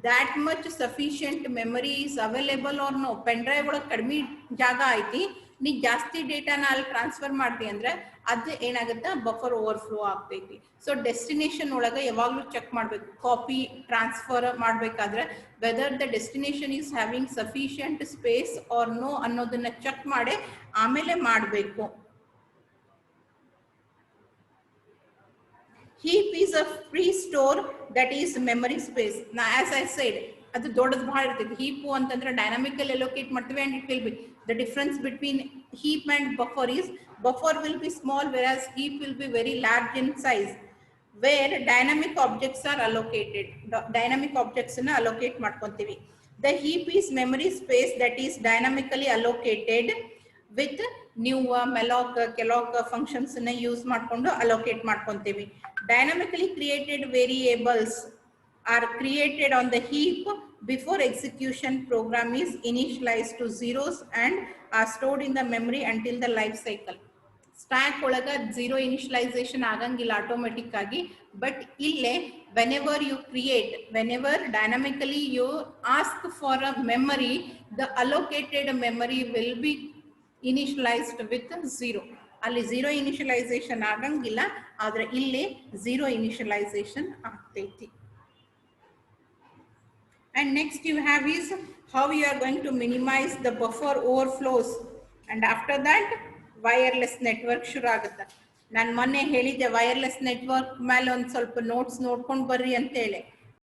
that much sufficient memory is available or no. Pen drive ಒಳಗೆ ಕಡಿಮೆ ಜಾಗ ಐತಿ, ನೀ ಜಾಸ್ತಿ ಡೇಟಾನ ಅಲ್ಲಿ ಟ್ರಾನ್ಸ್ಫರ್ ಮಾಡ್ತಿ ಅಂದ್ರೆ ಅದು ಏನಾಗುತ್ತೆ ಬಫರ್ ಓವರ್ಫ್ಲೋ ಆಗ್ತೈತಿ. ಸೊ ಡೆಸ್ಟಿನೇಷನ್ ಒಳಗೆ ಯಾವಾಗ್ಲೂ ಚೆಕ್ ಮಾಡ್ಬೇಕು ಕಾಪಿ ಟ್ರಾನ್ಸ್ಫರ್ ಮಾಡ್ಬೇಕಾದ್ರೆ whether the destination is having sufficient space or no ಅನ್ನೋದನ್ನ ಚೆಕ್ ಮಾಡಿ ಆಮೇಲೆ ಮಾಡಬೇಕು. Heap is a free store that is memory space. Now as I said, ಅದು ದೊಡ್ಡದು ಬಹಳ ಇರ್ತೈತಿ. ಹೀಪ್ ಅಂತಂದ್ರೆ ಡೈನಾಮಿಕಲಿ ಅಲೋಕೇಟ್ ಮಾಡ್ತೀವಿ and it will be the difference between heap and buffer will be small whereas heap will be very large in size, where dynamic objects are allocated. Dynamic objects ಅನ್ನ allocate ಮಾಡ್ಕೊಂತೀವಿ. The heap is memory space that is dynamically allocated with new malloc kelloc functions ಅನ್ನ use ಮಾಡ್ಕೊಂಡು allocate ಮಾಡ್ಕೊಂತೀವಿ. Dynamically created variables are created on the heap before execution. Program is initialized to zeros and are stored in the memory until the life cycle. Stack ಒಳಗ zero initialization ಆಗಂಗಿಲ್ಲ automatic ಆಗಿ, but ಇಲ್ಲೇ whenever dynamically you ask for a memory, the allocated memory will be initialized with 0. ಅಲ್ಲಿ zero initialization ಆಗಂಗಿಲ್ಲ, ಆದ್ರೆ ಇಲ್ಲಿ zero initialization ಆಗ್ತೈತಿ. And next you have is how you are going to minimize the buffer overflows. And after that wireless network ಶುರು ಆಗುತ್ತೆ. ನಾನು ಮೊನ್ನೆ ಹೇಳಿದ್ದೆ ವೈರ್ಲೆಸ್ ನೆಟ್ವರ್ಕ್ ಮೇಲೆ ಒಂದು ಸ್ವಲ್ಪ ನೋಟ್ಸ್ ನೋಡ್ಕೊಂಡು ಬರ್ರಿ ಅಂತ ಹೇಳಿ.